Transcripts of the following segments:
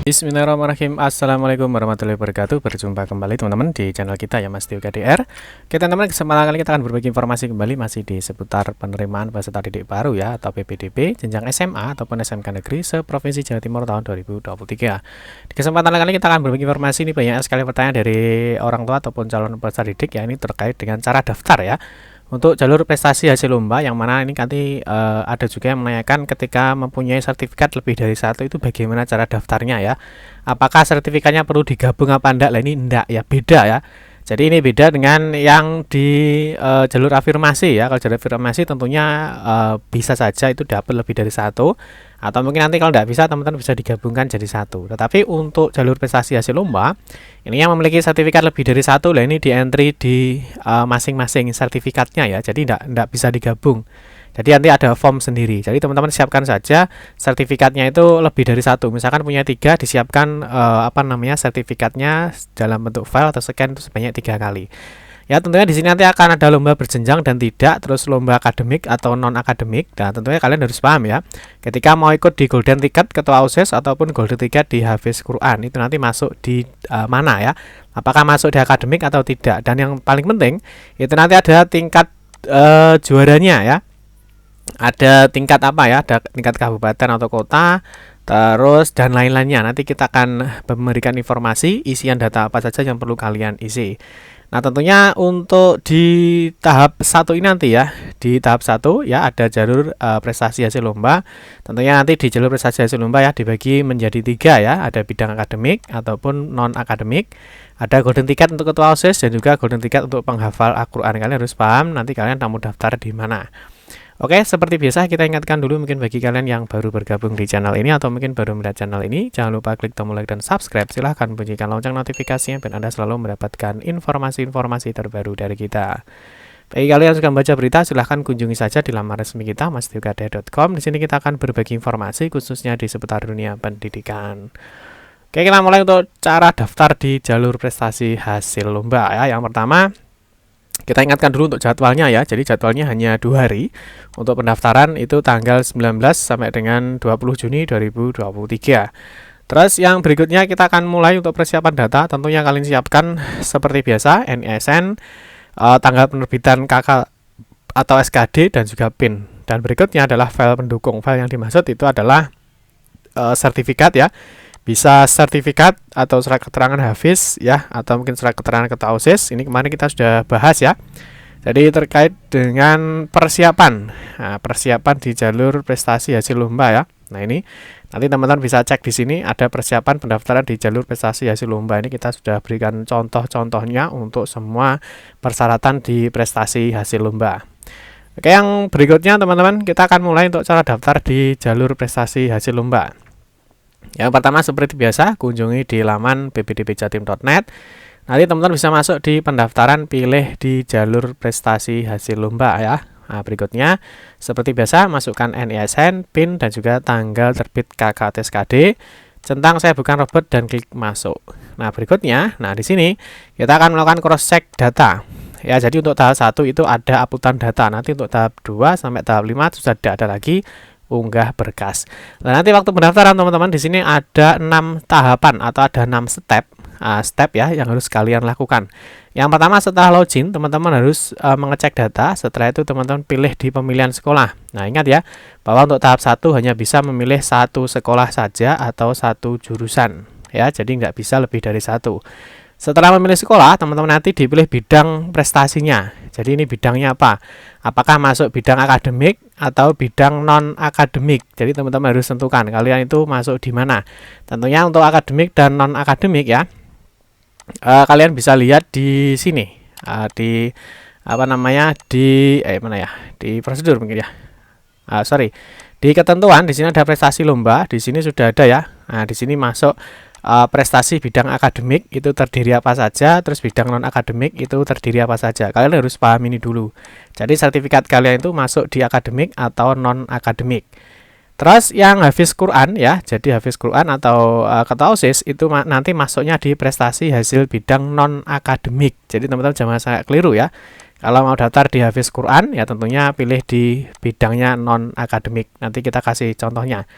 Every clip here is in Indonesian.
Bismillahirrahmanirrahim. Assalamualaikum warahmatullahi wabarakatuh. Berjumpa kembali teman-teman di channel kita ya, Mas Tio KDR. Oke teman-teman, kesempatan kali kita akan berbagi informasi kembali masih di seputar penerimaan peserta didik baru ya, atau PPDB jenjang SMA ataupun SMK negeri se-Provinsi Jawa Timur tahun 2023. Di kesempatan kali kita akan berbagi informasi, ini banyak sekali pertanyaan dari orang tua ataupun calon peserta didik ya, ini terkait dengan cara daftar ya untuk jalur prestasi hasil lomba, yang mana ini nanti ada juga yang menanyakan ketika mempunyai sertifikat lebih dari satu itu bagaimana cara daftarnya ya. Apakah sertifikatnya perlu digabung apa enggak? Lah ini enggak ya, beda ya. Jadi ini beda dengan yang di jalur afirmasi ya. Kalau jalur afirmasi tentunya bisa saja itu dapat lebih dari satu, atau mungkin nanti kalau tidak bisa teman-teman bisa digabungkan jadi satu. Tetapi untuk jalur prestasi hasil lomba ini yang memiliki sertifikat lebih dari satu, lah ini di entry di masing-masing sertifikatnya ya. Jadi tidak bisa digabung. Jadi nanti ada form sendiri. Jadi teman-teman siapkan saja sertifikatnya itu lebih dari satu. Misalkan punya 3, disiapkan sertifikatnya dalam bentuk file atau scan itu sebanyak 3 kali. Ya tentunya di sini nanti akan ada lomba berjenjang dan tidak, terus lomba akademik atau non akademik. Dan tentunya kalian harus paham ya, ketika mau ikut di Golden Ticket Ketua OSIS ataupun Golden Ticket di Hafiz Quran, itu nanti masuk di mana ya? Apakah masuk di akademik atau tidak? Dan yang paling penting itu nanti ada tingkat juaranya ya. Ada tingkat apa ya? Ada tingkat kabupaten atau kota, terus dan lain-lainnya. Nanti kita akan memberikan informasi isian data apa saja yang perlu kalian isi. Nah tentunya untuk di tahap 1 ini nanti ya, di tahap 1 ya ada jalur prestasi hasil lomba. Tentunya nanti di jalur prestasi hasil lomba ya dibagi menjadi 3 ya, ada bidang akademik ataupun non akademik, ada golden ticket untuk ketua OSIS dan juga golden ticket untuk penghafal Al-Quran. Kalian harus paham nanti kalian mau daftar di mana. Oke, seperti biasa kita ingatkan dulu mungkin bagi kalian yang baru bergabung di channel ini atau mungkin baru melihat channel ini, jangan lupa klik tombol like dan subscribe. Silahkan bunyikan lonceng notifikasinya biar Anda selalu mendapatkan informasi-informasi terbaru dari kita. Bagi kalian yang suka membaca berita, silahkan kunjungi saja di laman resmi kita mastiokade.com. Di sini kita akan berbagi informasi khususnya di seputar dunia pendidikan. Oke, kita mulai untuk cara daftar di jalur prestasi hasil lomba ya. Yang pertama, kita ingatkan dulu untuk jadwalnya ya. Jadi jadwalnya hanya 2 hari. Untuk pendaftaran itu tanggal 19 sampai dengan 20 Juni 2023. Terus yang berikutnya kita akan mulai untuk persiapan data. Tentunya kalian siapkan seperti biasa NISN, tanggal penerbitan KK atau SKD dan juga PIN. Dan berikutnya adalah file pendukung. File yang dimaksud itu adalah sertifikat ya. Bisa sertifikat atau surat keterangan hafiz ya, atau mungkin surat keterangan ketua OSIS. Ini kemarin kita sudah bahas ya. Jadi terkait dengan persiapan, persiapan di jalur prestasi hasil lomba ya. Nah ini nanti teman-teman bisa cek di sini ada persiapan pendaftaran di jalur prestasi hasil lomba. Ini kita sudah berikan contoh-contohnya untuk semua persyaratan di prestasi hasil lomba. Oke, yang berikutnya teman-teman kita akan mulai untuk cara daftar di jalur prestasi hasil lomba. Yang pertama seperti biasa, kunjungi di laman ppdbjatim.net. Nanti teman-teman bisa masuk di pendaftaran, pilih di jalur prestasi hasil lomba ya. Nah, berikutnya seperti biasa masukkan NISN, PIN dan juga tanggal terbit KK SKD. Centang saya bukan robot dan klik masuk. Nah, berikutnya, di sini kita akan melakukan cross check data. Ya, jadi untuk tahap 1 itu ada uploadan data. Nanti untuk tahap 2 sampai tahap 5 sudah ada lagi unggah berkas. Nah, nanti waktu pendaftaran teman-teman di sini ada 6 tahapan atau ada 6 step ya yang harus kalian lakukan. Yang pertama setelah login teman-teman harus mengecek data. Setelah itu teman-teman pilih di pemilihan sekolah. Nah, ingat ya bahwa untuk tahap 1 hanya bisa memilih 1 sekolah saja atau 1 jurusan ya. Jadi nggak bisa lebih dari 1. Setelah memilih sekolah, teman-teman nanti dipilih bidang prestasinya. Jadi ini bidangnya apa? Apakah masuk bidang akademik atau bidang non-akademik? Jadi teman-teman harus tentukan kalian itu masuk di mana. Tentunya untuk akademik dan non-akademik ya, kalian bisa lihat di sini, di di prosedur mungkin ya. Di ketentuan di sini ada prestasi lomba, di sini sudah ada ya. Nah, di sini masuk prestasi bidang akademik itu terdiri apa saja, terus bidang non akademik itu terdiri apa saja. Kalian harus paham ini dulu. Jadi sertifikat kalian itu masuk di akademik atau non akademik. Terus yang hafiz Quran ya, jadi hafiz Quran atau ketua OSIS itu nanti masuknya di prestasi hasil bidang non akademik. Jadi teman-teman jangan sampai keliru ya. Kalau mau daftar di hafiz Quran ya tentunya pilih di bidangnya non akademik. Nanti kita kasih contohnya.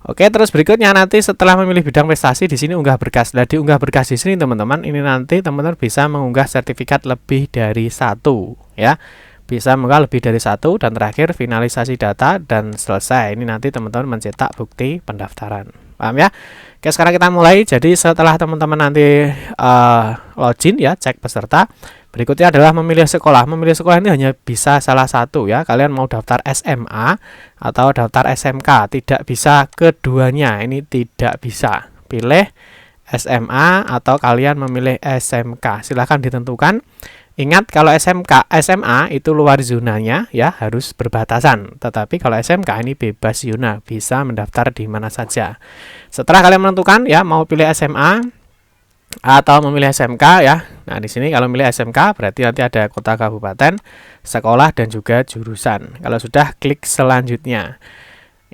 Oke, terus berikutnya nanti setelah memilih bidang prestasi di sini unggah berkas. Nah, di unggah berkas di sini teman-teman, ini nanti teman-teman bisa mengunggah sertifikat lebih dari satu, ya. Bisa mengunggah lebih dari satu dan terakhir finalisasi data dan selesai. Ini nanti teman-teman mencetak bukti pendaftaran. Paham ya? Oke, sekarang kita mulai. Jadi setelah teman-teman nanti login ya, cek peserta. Berikutnya adalah memilih sekolah. Memilih sekolah ini hanya bisa salah satu ya. Kalian mau daftar SMA atau daftar SMK, tidak bisa keduanya. Ini tidak bisa. Pilih SMA atau kalian memilih SMK. Silahkan ditentukan. Ingat kalau SMK, SMA itu luar zonanya ya, harus berbatasan. Tetapi kalau SMK ini bebas zona, bisa mendaftar di mana saja. Setelah kalian menentukan ya mau pilih SMA atau memilih SMK ya. Nah, di sini kalau memilih SMK berarti nanti ada kota kabupaten, sekolah dan juga jurusan. Kalau sudah klik selanjutnya.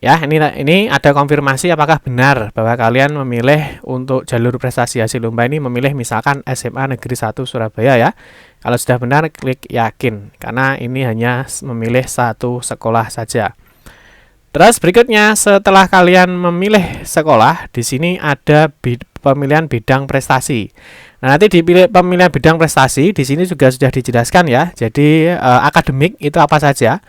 Ya, ini ada konfirmasi apakah benar bahwa kalian memilih untuk jalur prestasi hasil lomba ini memilih misalkan SMA Negeri 1 Surabaya ya. Kalau sudah benar klik yakin karena ini hanya memilih satu sekolah saja. Terus berikutnya setelah kalian memilih sekolah, di sini ada pemilihan bidang prestasi. Nah, nanti dipilih pemilihan bidang prestasi, di sini juga sudah dijelaskan ya. Jadi akademik itu apa saja?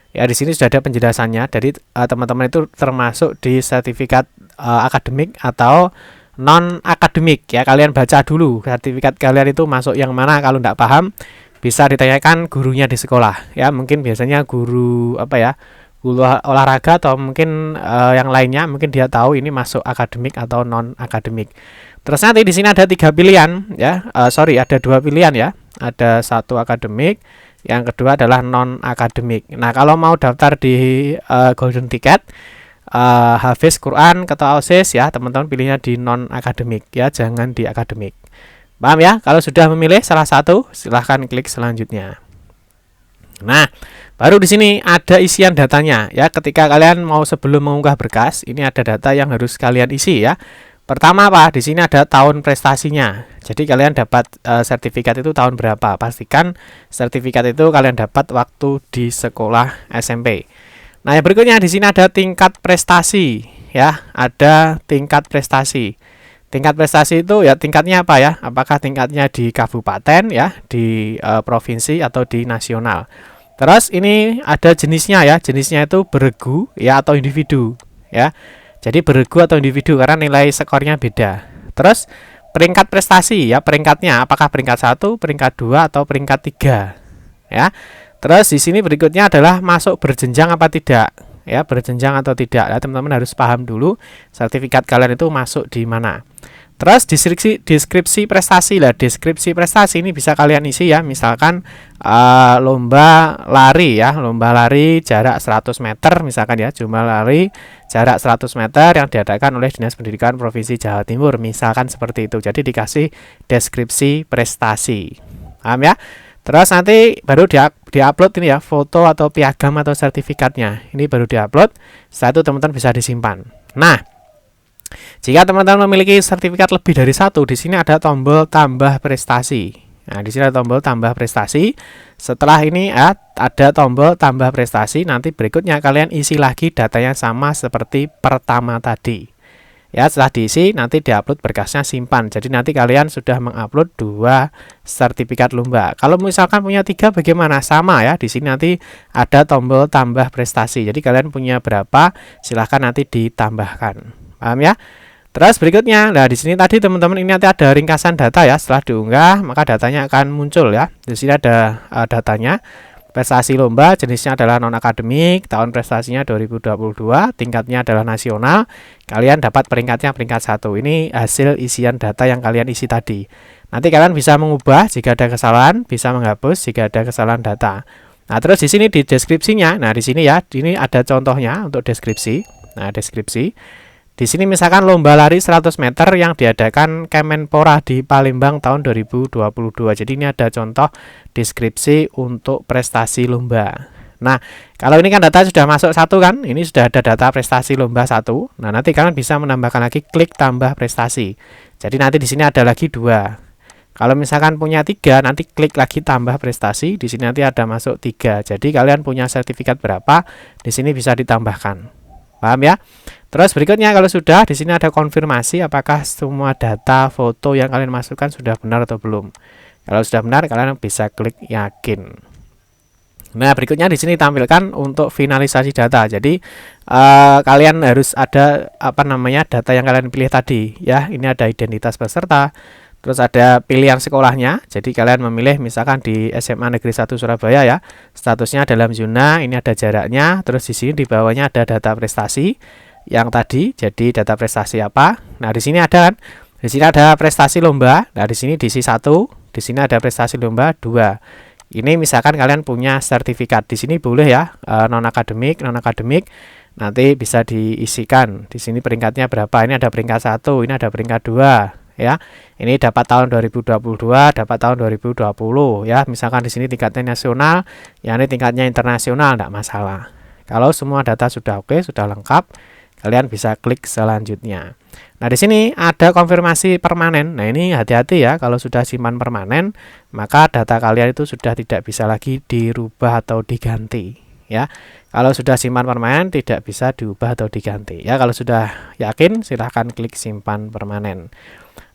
Ya, di sini sudah ada penjelasannya. Jadi teman-teman itu termasuk di sertifikat akademik atau non akademik ya. Kalian baca dulu sertifikat kalian itu masuk yang mana. Kalau tidak paham bisa ditanyakan gurunya di sekolah ya. Mungkin biasanya guru apa ya, guru olahraga atau mungkin yang lainnya, mungkin dia tahu ini masuk akademik atau non akademik. Terus nanti di sini ada 3 pilihan ya. Ada 2 pilihan ya. Ada satu akademik, yang kedua adalah non akademik. Nah, kalau mau daftar di golden ticket, hafiz Quran, ketua OSIS ya, teman-teman pilihnya di non akademik ya, jangan di akademik. Paham ya? Kalau sudah memilih salah satu, silahkan klik selanjutnya. Nah, baru di sini ada isian datanya ya. Ketika kalian mau sebelum mengunggah berkas, ini ada data yang harus kalian isi ya. Pertama apa? Di sini ada tahun prestasinya. Jadi kalian dapat sertifikat itu tahun berapa? Pastikan sertifikat itu kalian dapat waktu di sekolah SMP. Nah, yang berikutnya di sini ada tingkat prestasi ya. Ada tingkat prestasi. Tingkat prestasi itu ya tingkatnya apa ya? Apakah tingkatnya di kabupaten ya, di provinsi atau di nasional. Terus ini ada jenisnya ya. Jenisnya itu beregu ya atau individu ya. Jadi beregu atau individu karena nilai skornya beda. Terus peringkat prestasi ya, peringkatnya apakah peringkat 1, peringkat 2 atau peringkat 3 ya. Terus di sini berikutnya adalah masuk berjenjang apa tidak ya, berjenjang atau tidak. Ya, teman-teman harus paham dulu sertifikat kalian itu masuk di mana. Terus deskripsi prestasi lah. Deskripsi prestasi ini bisa kalian isi ya. Misalkan lomba lari ya, lomba lari jarak 100 meter misalkan ya, jumlah lari jarak 100 meter yang diadakan oleh Dinas Pendidikan Provinsi Jawa Timur. Misalkan seperti itu. Jadi dikasih deskripsi prestasi. Paham ya? Terus nanti baru diupload ini ya, foto atau piagam atau sertifikatnya. Ini baru diupload. Setelah itu teman-teman bisa disimpan. Nah, jika teman-teman memiliki sertifikat lebih dari satu, di sini ada tombol tambah prestasi. Nah, di sini ada tombol tambah prestasi. Setelah ini ada tombol tambah prestasi. Nanti berikutnya kalian isi lagi datanya sama seperti pertama tadi. Ya, setelah diisi nanti diupload berkasnya simpan. Jadi nanti kalian sudah mengupload 2 sertifikat lomba. Kalau misalkan punya 3 bagaimana? Sama ya. Di sini nanti ada tombol tambah prestasi. Jadi kalian punya berapa? Silahkan nanti ditambahkan. Paham ya? Terus berikutnya, nah di sini tadi teman-teman ini nanti ada ringkasan data ya. Setelah diunggah maka datanya akan muncul ya. Di sini ada datanya. Prestasi lomba jenisnya adalah non akademik, tahun prestasinya 2022, tingkatnya adalah nasional. Kalian dapat peringkatnya peringkat 1. Ini hasil isian data yang kalian isi tadi. Nanti kalian bisa mengubah jika ada kesalahan, bisa menghapus jika ada kesalahan data. Nah, terus di sini di deskripsinya. Nah, di sini ya, ini ada contohnya untuk deskripsi. Nah, deskripsi. Di sini misalkan lomba lari 100 meter yang diadakan Kemenpora di Palembang tahun 2022. Jadi ini ada contoh deskripsi untuk prestasi lomba. Nah, kalau ini kan data sudah masuk 1 kan, ini sudah ada data prestasi lomba 1. Nah, nanti kalian bisa menambahkan lagi klik tambah prestasi. Jadi nanti di sini ada lagi 2. Kalau misalkan punya 3, nanti klik lagi tambah prestasi. Di sini nanti ada masuk 3. Jadi kalian punya sertifikat berapa, di sini bisa ditambahkan. Paham ya? Terus berikutnya kalau sudah, di sini ada konfirmasi apakah semua data foto yang kalian masukkan sudah benar atau belum. Kalau sudah benar, kalian bisa klik yakin. Nah, berikutnya di sini tampilkan untuk finalisasi data. Jadi kalian harus ada data yang kalian pilih tadi ya. Ini ada identitas peserta, terus ada pilihan sekolahnya. Jadi kalian memilih misalkan di SMA Negeri 1 Surabaya ya. Statusnya dalam zona, ini ada jaraknya, terus di sini di bawahnya ada data prestasi yang tadi. Jadi data prestasi apa? Nah, di sini ada kan. Di sini ada prestasi lomba. Nah, di sini diisi 1, di sini ada prestasi lomba 2. Ini misalkan kalian punya sertifikat, di sini boleh ya, non akademik. Nanti bisa diisikan. Di sini peringkatnya berapa? Ini ada peringkat 1, ini ada peringkat 2 ya. Ini dapat tahun 2022, dapat tahun 2020 ya. Misalkan di sini tingkatnya nasional, ya ini tingkatnya internasional, tidak masalah. Kalau semua data sudah oke, sudah lengkap, kalian bisa klik selanjutnya. Nah, di sini ada konfirmasi permanen. Nah, ini hati-hati ya, kalau sudah simpan permanen, maka data kalian itu sudah tidak bisa lagi dirubah atau diganti ya. Kalau sudah simpan permanen tidak bisa diubah atau diganti ya. Kalau sudah yakin, silahkan klik simpan permanen.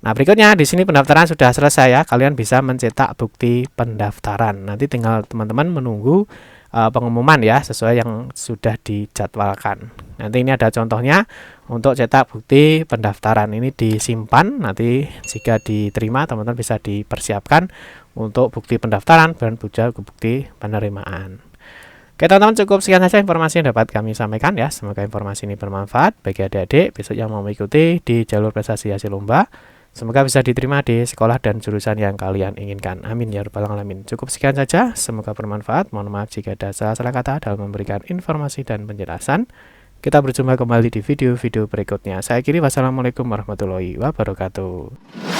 Nah, berikutnya di sini pendaftaran sudah selesai ya. Kalian bisa mencetak bukti pendaftaran. Nanti tinggal teman-teman menunggu pengumuman ya, sesuai yang sudah dijadwalkan. Nanti ini ada contohnya untuk cetak bukti pendaftaran. Ini disimpan, nanti jika diterima teman-teman bisa dipersiapkan untuk bukti pendaftaran dan juga bukti penerimaan. Oke teman-teman, cukup sekian saja informasi yang dapat kami sampaikan ya. Semoga informasi ini bermanfaat bagi adik-adik besok yang mau mengikuti di jalur prestasi hasil lomba. Semoga bisa diterima di sekolah dan jurusan yang kalian inginkan. Amin ya rabbal alamin. Cukup sekian saja. Semoga bermanfaat. Mohon maaf jika ada salah kata dalam memberikan informasi dan penjelasan. Kita berjumpa kembali di video-video berikutnya. Saya akhiri, wassalamualaikum warahmatullahi wabarakatuh.